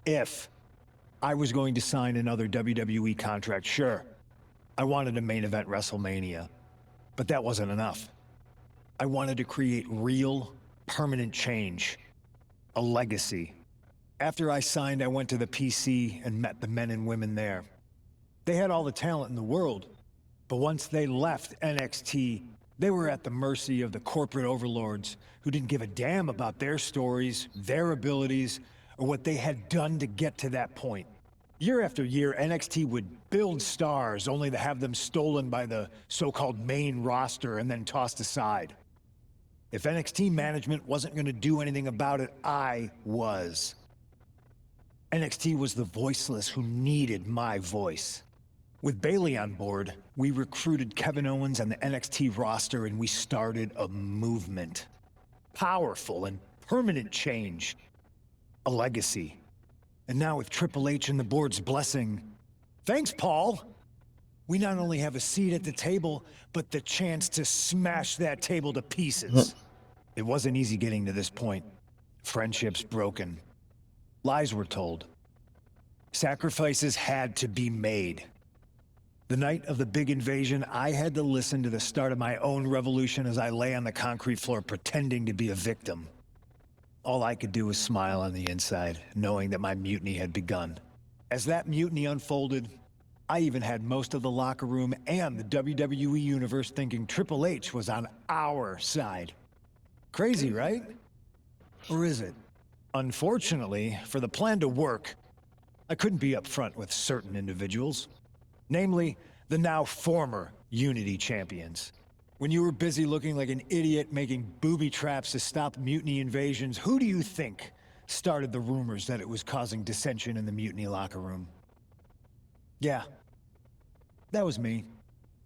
if I was going to sign another WWE contract, sure. I wanted a main event WrestleMania, but that wasn't enough. I wanted to create real, permanent change. A legacy. After I signed, I went to the PC and met the men and women there. They had all the talent in the world, but once they left NXT, they were at the mercy of the corporate overlords who didn't give a damn about their stories, their abilities, or what they had done to get to that point. Year after year, NXT would build stars only to have them stolen by the so-called main roster and then tossed aside. If NXT management wasn't going to do anything about it, I was. NXT was the voiceless who needed my voice. With Bayley on board, we recruited Kevin Owens and the NXT roster and we started a movement. Powerful and permanent change. A legacy. And now with Triple H and the board's blessing, thanks, Paul! We not only have a seat at the table, but the chance to smash that table to pieces. It wasn't easy getting to this point. Friendships broken. Lies were told. Sacrifices had to be made. The night of the big invasion, I had to listen to the start of my own revolution as I lay on the concrete floor pretending to be a victim. All I could do was smile on the inside, knowing that my mutiny had begun. As that mutiny unfolded, I even had most of the locker room and the WWE Universe thinking Triple H was on our side. Crazy, right? Or is it? Unfortunately, for the plan to work, I couldn't be upfront with certain individuals. Namely, the now former Unity champions. When you were busy looking like an idiot making booby traps to stop mutiny invasions, who do you think started the rumors that it was causing dissension in the mutiny locker room? Yeah, that was me.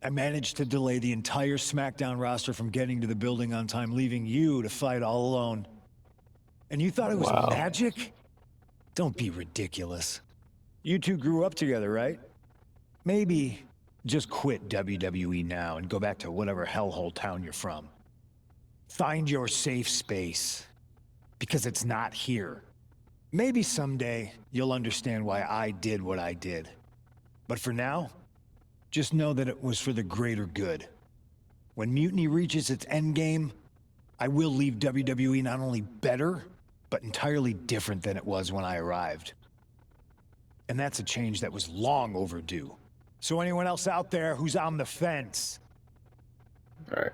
I managed to delay the entire SmackDown roster from getting to the building on time, leaving you to fight all alone. And you thought it was magic? Don't be ridiculous. You two grew up together, right? Maybe just quit WWE now and go back to whatever hellhole town you're from. Find your safe space, because it's not here. Maybe someday you'll understand why I did what I did. But for now, just know that it was for the greater good. When Mutiny reaches its endgame, I will leave WWE not only better, but entirely different than it was when I arrived. And that's a change that was long overdue. So anyone else out there who's on the fence? All right.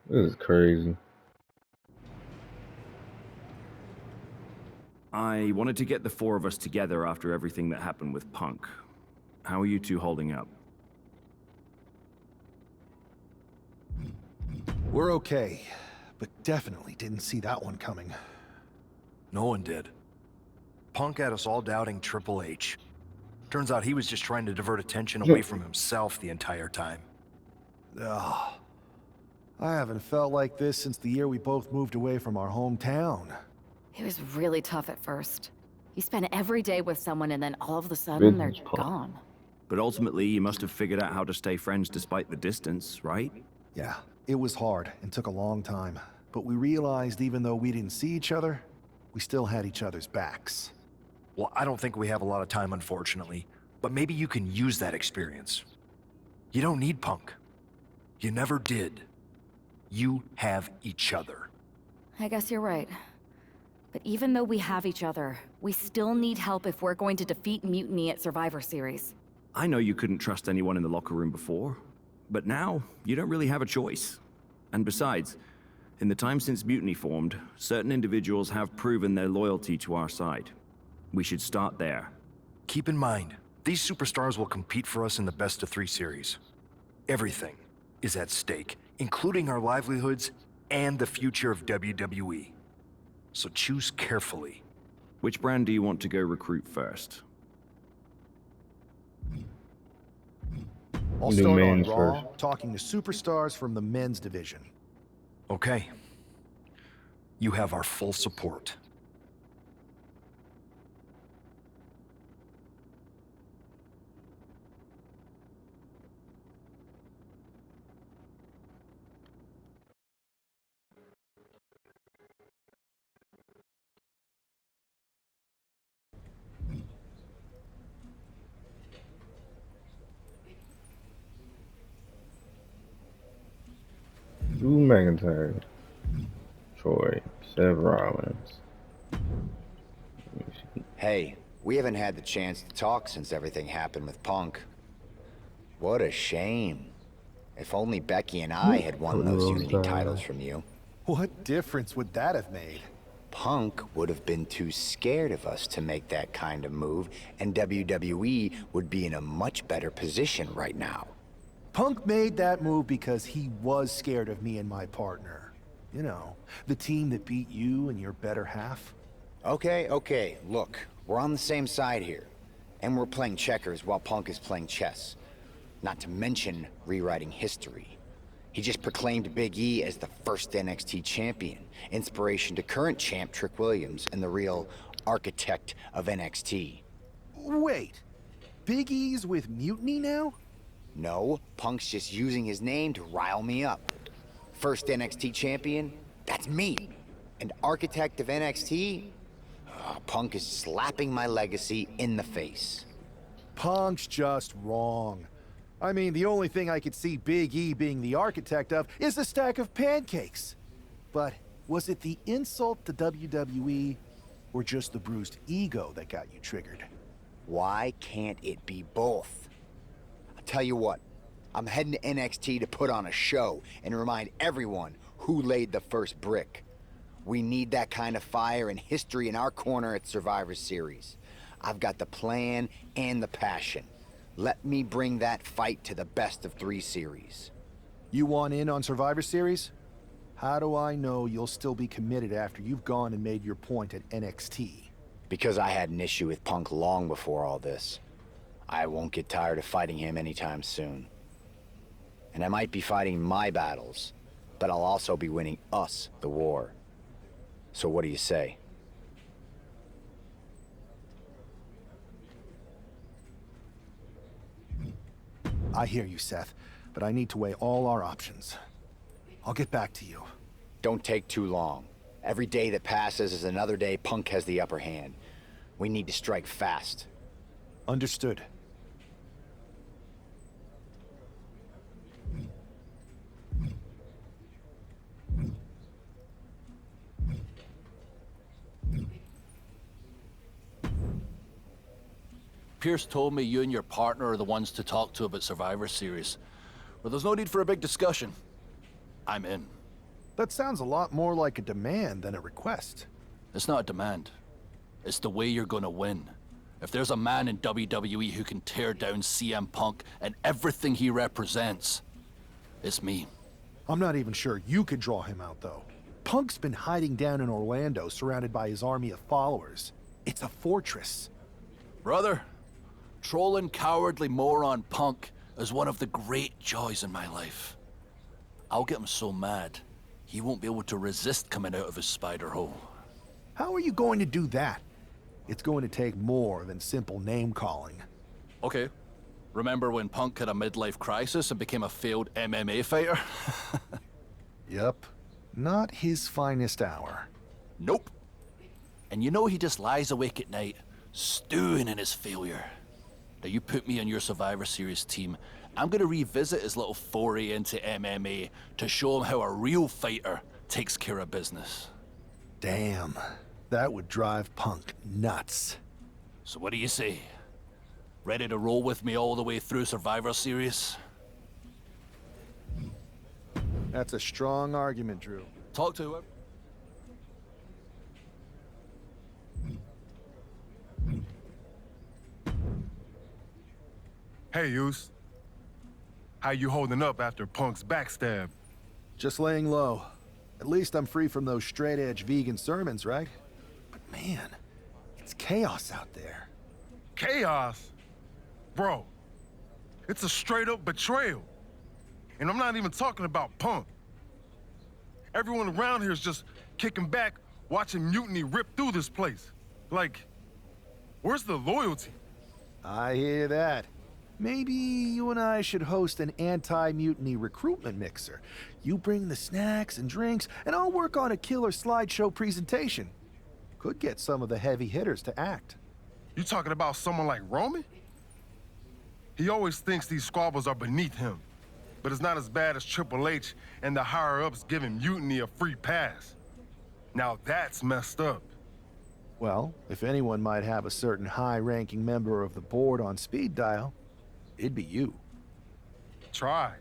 This is crazy. I wanted to get the four of us together after everything that happened with Punk. How are you two holding up? We're okay, but definitely didn't see that one coming. No one did. Punk had us all doubting Triple H. Turns out he was just trying to divert attention away from himself the entire time. Ugh. I haven't felt like this since the year we both moved away from our hometown. It was really tough at first. You spend every day with someone and then all of a sudden they're gone. But ultimately, you must have figured out how to stay friends despite the distance, right? Yeah, it was hard and took a long time. But we realized even though we didn't see each other, we still had each other's backs. Well, I don't think we have a lot of time, unfortunately. But maybe you can use that experience. You don't need Punk. You never did. You have each other. I guess you're right. But even though we have each other, we still need help if we're going to defeat Mutiny at Survivor Series. I know you couldn't trust anyone in the locker room before, but now you don't really have a choice. And besides, in the time since Mutiny formed, certain individuals have proven their loyalty to our side. We should start there. Keep in mind, these superstars will compete for us in the best-of-3 series. Everything is at stake, including our livelihoods and the future of WWE. So choose carefully. Which brand do you want to go recruit first? I'll Do start on men's Raw, first. talking to superstars from the men's division. Okay. You have our full support. McIntyre, Troy, Seth Rollins. Let me see. Hey, we haven't had the chance to talk since everything happened with Punk. What a shame. If only Becky and I had won those Unity titles from you. What difference would that have made? Punk would have been too scared of us to make that kind of move, and WWE would be in a much better position right now. Punk made that move because he was scared of me and my partner. You know, the team that beat you and your better half. Okay, look, we're on the same side here. And we're playing checkers while Punk is playing chess. Not to mention rewriting history. He just proclaimed Big E as the first NXT champion, inspiration to current champ Trick Williams and the real architect of NXT. Wait, Big E's with Mutiny now? No, Punk's just using his name to rile me up. First NXT champion? That's me. And architect of NXT? Punk is slapping my legacy in the face. Punk's just wrong. I mean, the only thing I could see Big E being the architect of is a stack of pancakes. But was it the insult to WWE or just the bruised ego that got you triggered? Why can't it be both? I'll tell you what, I'm heading to NXT to put on a show and remind everyone who laid the first brick. We need that kind of fire and history in our corner at Survivor Series. I've got the plan and the passion. Let me bring that fight to the best of 3 series. You want in on Survivor Series? How do I know you'll still be committed after you've gone and made your point at NXT? Because I had an issue with Punk long before all this. I won't get tired of fighting him anytime soon. And I might be fighting my battles, but I'll also be winning us the war. So what do you say? I hear you, Seth, but I need to weigh all our options. I'll get back to you. Don't take too long. Every day that passes is another day Punk has the upper hand. We need to strike fast. Understood. Pierce told me you and your partner are the ones to talk to about Survivor Series. Well, there's no need for a big discussion. I'm in. That sounds a lot more like a demand than a request. It's not a demand. It's the way you're gonna win. If there's a man in WWE who can tear down CM Punk and everything he represents, it's me. I'm not even sure you could draw him out, though. Punk's been hiding down in Orlando, surrounded by his army of followers. It's a fortress. Brother, trolling cowardly moron Punk is one of the great joys in my life. I'll get him so mad, he won't be able to resist coming out of his spider hole. How are you going to do that? It's going to take more than simple name-calling. Okay. Remember when Punk had a midlife crisis and became a failed MMA fighter? Yep. Not his finest hour. Nope. And you know he just lies awake at night, stewing in his failure. Now you put me on your Survivor Series team, I'm gonna revisit his little foray into MMA to show him how a real fighter takes care of business. Damn. That would drive Punk nuts. So what do you say? Ready to roll with me all the way through Survivor Series? That's a strong argument, Drew. Talk to him. Hey, Yus. How you holding up after Punk's backstab? Just laying low. At least I'm free from those straight-edge vegan sermons, right? But man, it's chaos out there. Chaos? Bro, it's a straight-up betrayal. And I'm not even talking about Punk. Everyone around here is just kicking back, watching Mutiny rip through this place. Like, where's the loyalty? I hear that. Maybe you and I should host an anti-mutiny recruitment mixer. You bring the snacks and drinks, and I'll work on a killer slideshow presentation. Could get some of the heavy hitters to act. You talking about someone like Roman? He always thinks these squabbles are beneath him. but it's not as bad as Triple H and the higher-ups giving Mutiny a free pass. Now that's messed up. Well, if anyone might have a certain high-ranking member of the board on speed dial, it'd be you. Try.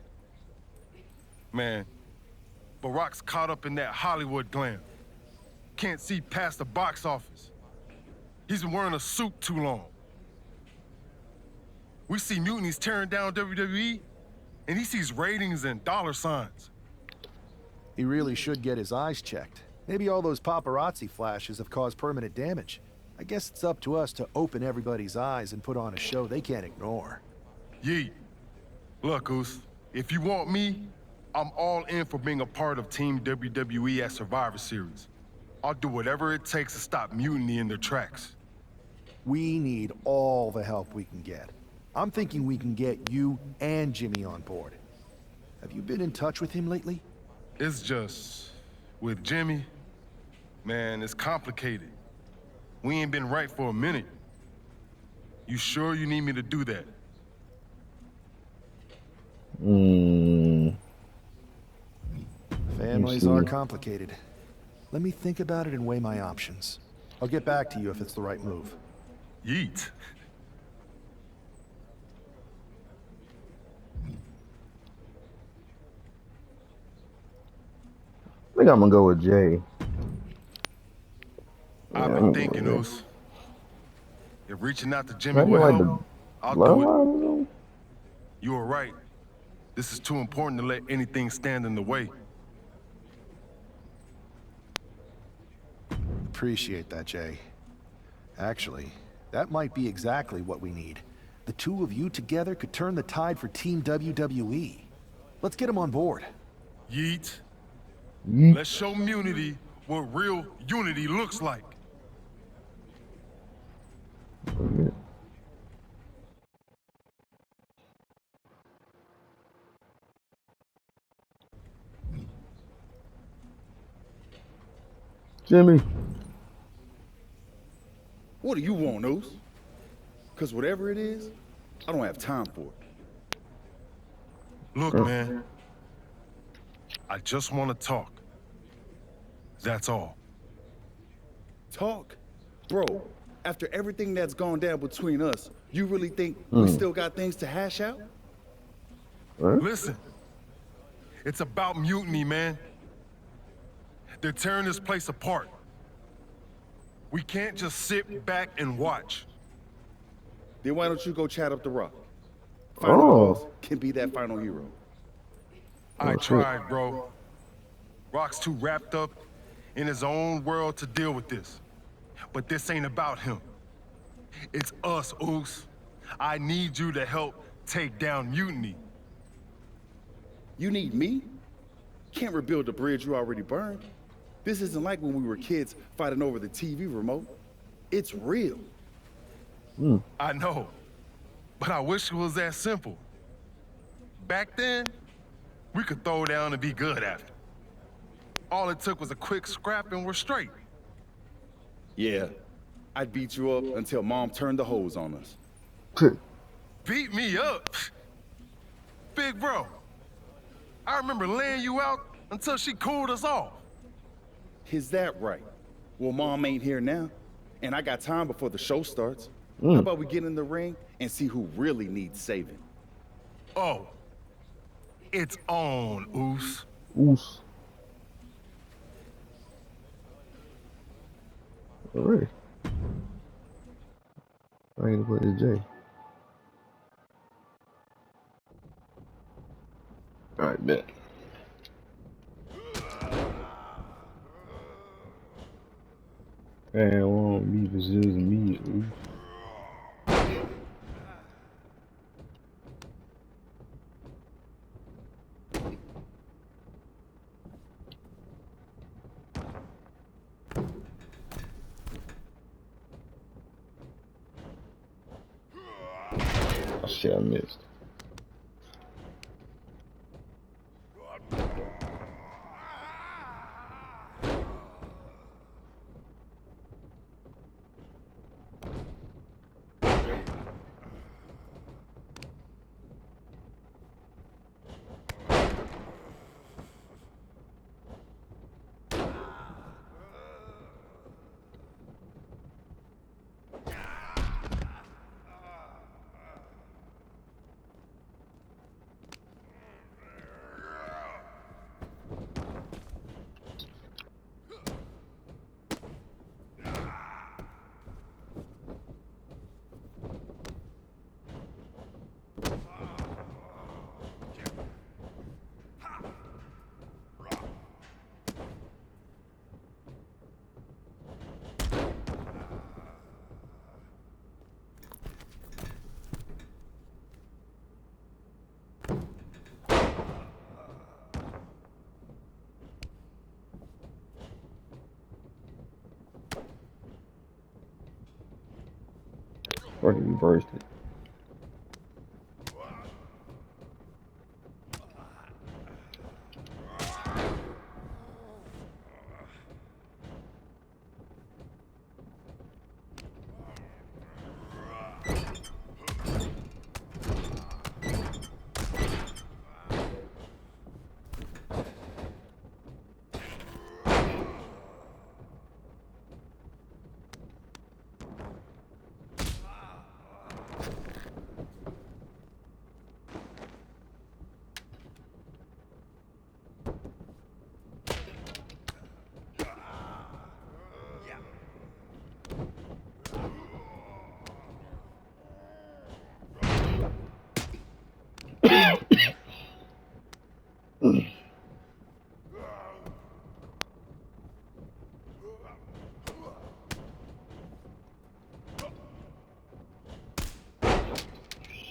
Man, Barack's caught up in that Hollywood glam. Can't see past the box office. He's been wearing a suit too long. We see Mutiny's tearing down WWE, and he sees ratings and dollar signs. He really should get his eyes checked. Maybe all those paparazzi flashes have caused permanent damage. I guess it's up to us to open everybody's eyes and put on a show they can't ignore. Yeet. Look, Oos, if you want me, I'm all in for being a part of Team WWE at Survivor Series. I'll do whatever it takes to stop Mutiny in their tracks. We need all the help we can get. I'm thinking we can get you and Jimmy on board. Have you been in touch with him lately? It's just, with Jimmy, man, it's complicated. We ain't been right for a minute. You sure you need me to do that? Families are complicated. Let me think about it and weigh my options. I'll get back to you if it's the right move. Yeet. I think I'm gonna go with Jay. I've Yeah, been thinking, Oos. If reaching out to Jimmy Right, will like help, the I'll do it. bloodline? You were right. This is too important to let anything stand in the way. Appreciate that, Jay. Actually, that might be exactly what we need. The two of you together could turn the tide for Team WWE. Let's get them on board. Yeet. Yeet. Let's show Mutiny what real unity looks like. Jimmy. What do you want, Oos? Because whatever it is, I don't have time for it. Look, man. I just want to talk. That's all. Talk? Bro, after everything that's gone down between us, you really think we still got things to hash out? Listen. It's about Mutiny, man. They're tearing this place apart. We can't just sit back and watch. Then why don't you go chat up the Rock? Final boss can be that final hero. I tried, bro. Rock's too wrapped up in his own world to deal with this. But this ain't about him. It's us, Oos. I need you to help take down Mutiny. You need me? Can't rebuild the bridge you already burned. This isn't like when we were kids fighting over the TV remote. It's real. I know, but I wish it was that simple. Back then, we could throw down and be good after. All it took was a quick scrap and we're straight. Yeah, I'd beat you up until Mom turned the hose on us. Beat me up? Big bro, I remember laying you out until she cooled us off. Is that right? Well, Mom ain't here now, and I got time before the show starts. How about we get in the ring and see who really needs saving? Oh, it's on, Oos. Oos. Alright. I ain't gonna put it Jay. Alright, bet. I won't be just me. Ooh. Oh shit, I missed. Fucking reversed it.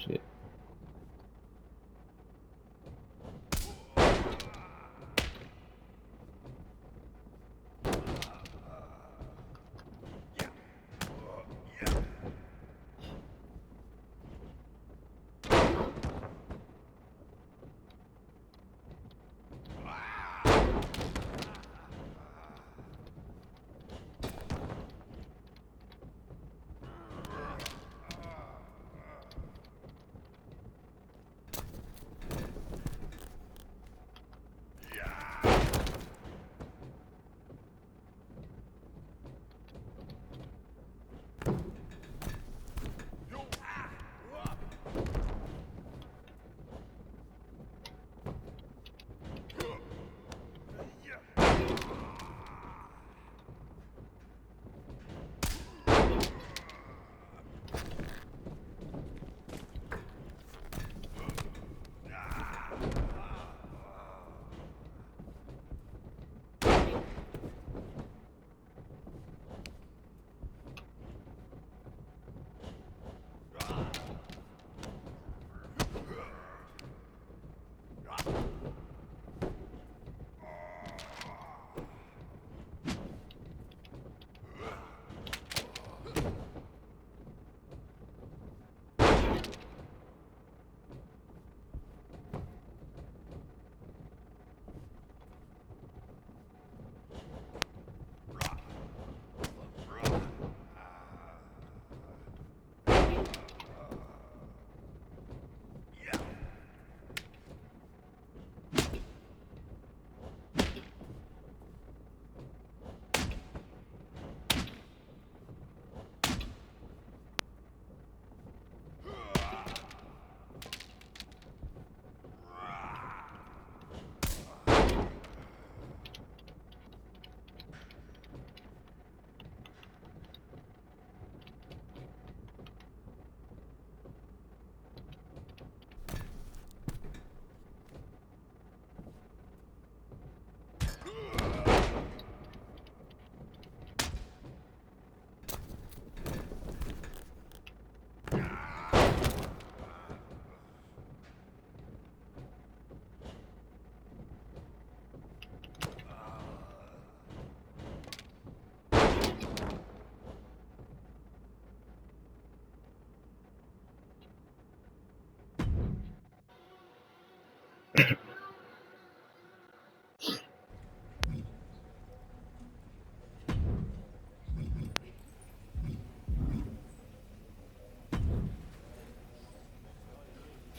Shit.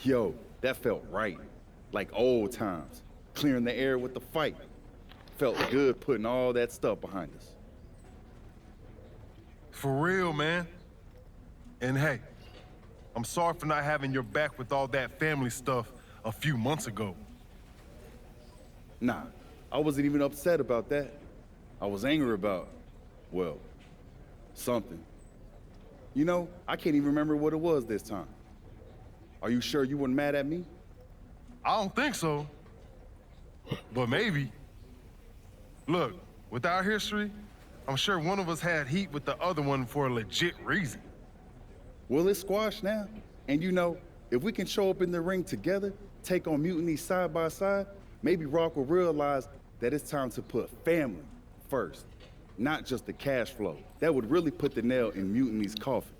Yo, that felt right. Like old times. Clearing the air with the fight. Felt good putting all that stuff behind us. For real, man. And hey, I'm sorry for not having your back with all that family stuff a few months ago. Nah, I wasn't even upset about that. I was angry about, well, something. You know, I can't even remember what it was this time. Are you sure you weren't mad at me? I don't think so. But maybe. Look, with our history, I'm sure one of us had heat with the other one for a legit reason. Well, it's squashed now. And you know, if we can show up in the ring together, take on Mutiny side by side, maybe Rock will realize that it's time to put family first, not just the cash flow. That would really put the nail in Mutiny's coffin.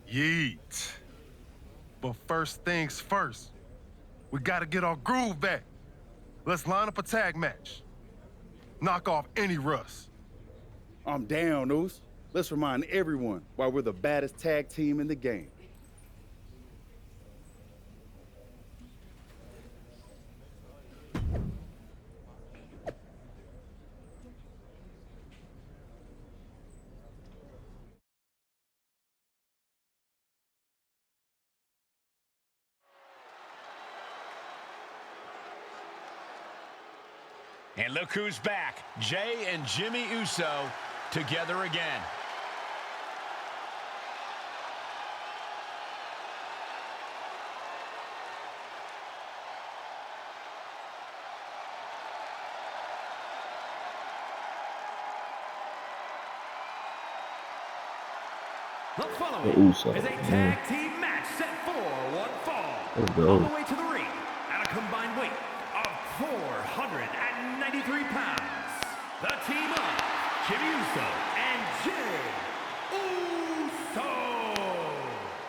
Yeet. But first things first, we gotta get our groove back. Let's line up a tag match. Knock off any rust. I'm down, Oos. Let's remind everyone why we're the baddest tag team in the game. And look who's back. Jay and Jimmy Uso together again. The following is a tag team match set for one fall. All the way to the ring at a combined weight of 493 pounds. The team of Jimmy Uso and Jay Uso.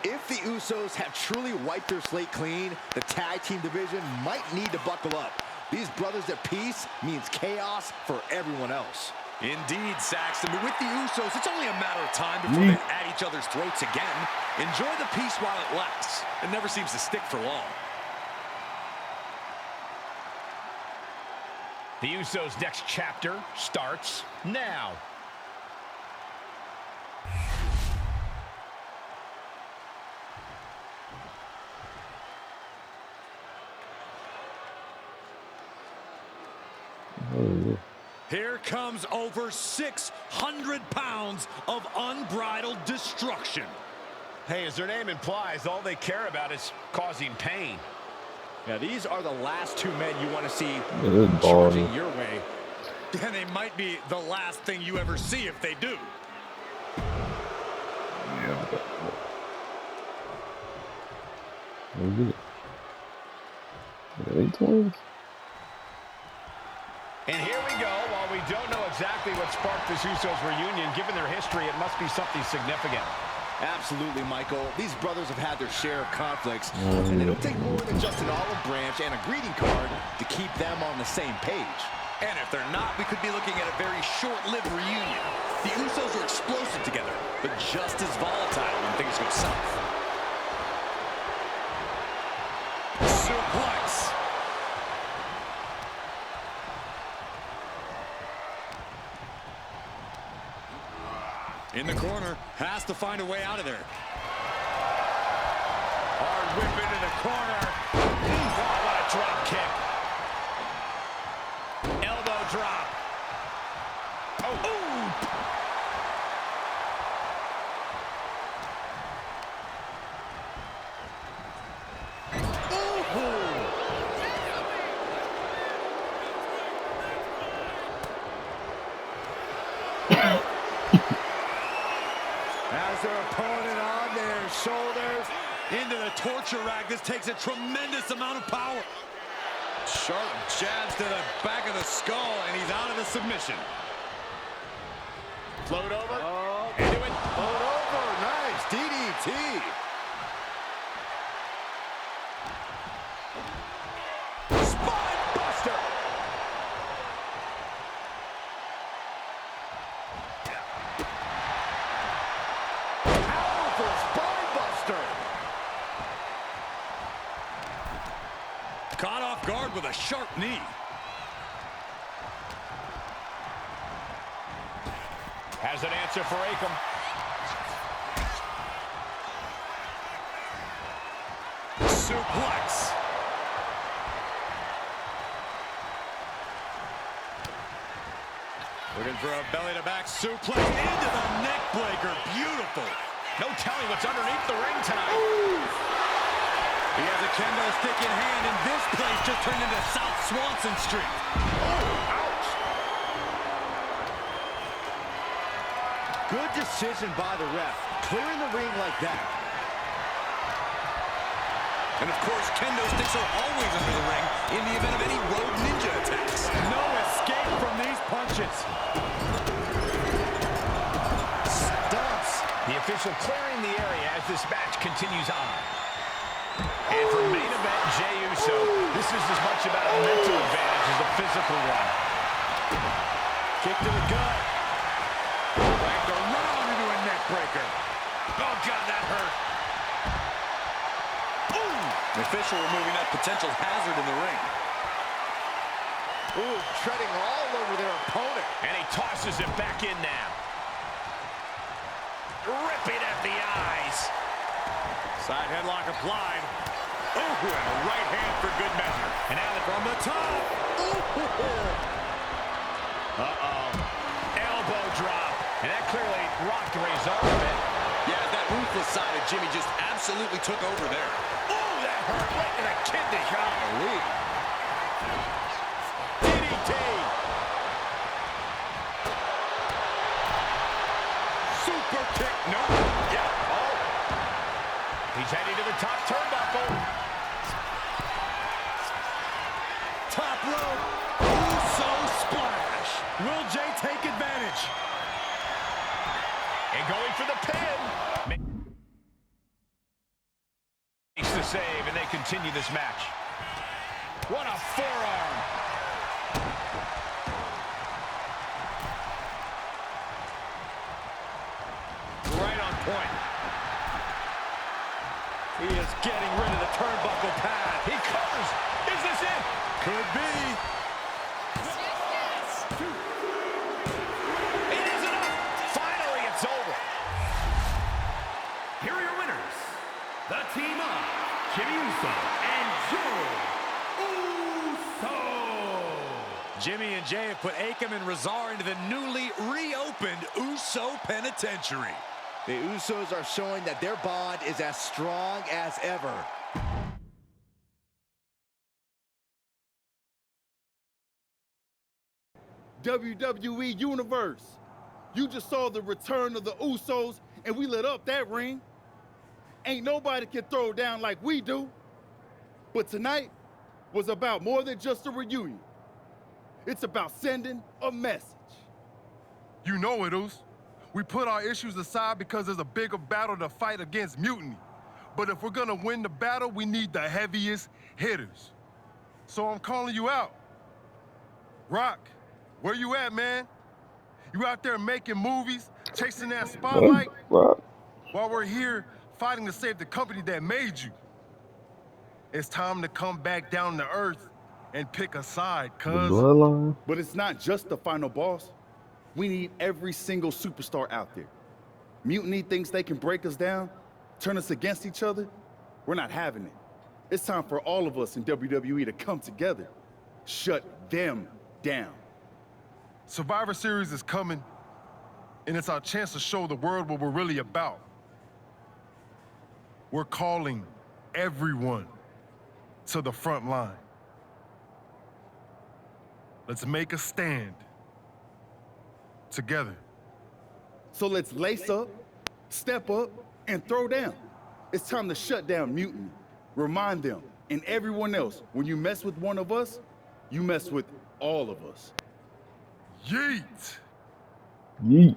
If the Usos have truly wiped their slate clean, the tag team division might need to buckle up. These brothers at peace means chaos for everyone else. Indeed, Saxton, but with the Usos, it's only a matter of time before they're at each other's throats again. Enjoy the peace while it lasts. It never seems to stick for long. The Usos' next chapter starts now. Here comes over 600 pounds of unbridled destruction. Hey, as their name implies, all they care about is causing pain. Now, these are the last two men you want to see Good charging ball. your way. And they might be the last thing you ever see if they do. Maybe. Really twins? And here we go. While we don't know exactly what sparked this Usos reunion, given their history, it must be something significant. Absolutely, Michael. These brothers have had their share of conflicts, and it'll take more than just an olive branch and a greeting card to keep them on the same page. And if they're not, we could be looking at a very short-lived reunion. The Usos are explosive together, but just as volatile when things go south. Suplex. In the corner, has to find a way out of there. Hard whip into the corner. Oh, what a drop kick. Elbow drop. Oh, ooh. As their opponent on their shoulders. Into the torture rack. This takes a tremendous amount of power. Sharp jabs to the back of the skull, and he's out of the submission. Float over. Oh, Into it. float over. Nice. DDT. Spine buster. Powerful spine buster. Caught off guard with a sharp knee. Has an answer for Akam. Suplex. Looking for a belly-to-back suplex into the neck breaker. Beautiful. No telling what's underneath the ring tonight. He has a kendo stick in hand, and this place just turned into South Swanson Street. Oh, ouch. Good decision by the ref. Clearing the ring like that. And of course, kendo sticks are always under the ring in the event of any road ninja attacks. No escape from these punches. Stumps. The official clearing the area as this match continues on. And for main event, Jey Uso, this is as much about a mental advantage as a physical one. Kick to the gut. Backed around into a neck breaker. Oh, God, that hurt. Ooh! The official removing that potential hazard in the ring. Ooh, treading all over their opponent. And he tosses it back in now. Ripping at the eyes. Side headlock applied. Ooh, and a right hand for good measure. And now from the top. Uh-oh. Elbow drop. And that clearly rocked Ray's arm a bit. Yeah, that ruthless side of Jimmy just absolutely took over there. Ooh, that hurt right in the kidney. Golly. DDT. Super kick. No. Yeah. Oh. He's heading to the top turnbuckle. Top rope. Uso splash. Will Jey take advantage? And going for the pin. Makes the save, and they continue this match. What a forearm. Right on point. He is getting rid of the turnbuckle pad. He covers. Is this it? Could be. It is enough. Finally, it's over. Here are your winners, the team of Jimmy Uso and Joe Uso. Jimmy and Jey have put Akam and Razar into the newly reopened Uso Penitentiary. The Usos are showing that their bond is as strong as ever. WWE Universe. You just saw the return of the Usos, and we lit up that ring. Ain't nobody can throw down like we do. But tonight was about more than just a reunion. It's about sending a message. You know it, Us. We put our issues aside because there's a bigger battle to fight against Mutiny. But if we're gonna win the battle, we need the heaviest hitters. So I'm calling you out. Rock, where you at, man? You out there making movies, chasing that spotlight? While we're here fighting to save the company that made you. It's time to come back down to earth and pick a side, cuz. But it's not just the final boss. We need every single superstar out there. Mutiny thinks they can break us down, turn us against each other. We're not having it. It's time for all of us in WWE to come together. Shut them down. Survivor Series is coming, and it's our chance to show the world what we're really about. We're calling everyone to the front line. Let's make a stand together. So let's lace up, step up, and throw down. It's time to shut down Mutiny. Remind them and everyone else, when you mess with one of us, you mess with all of us. Yeet! Yeet.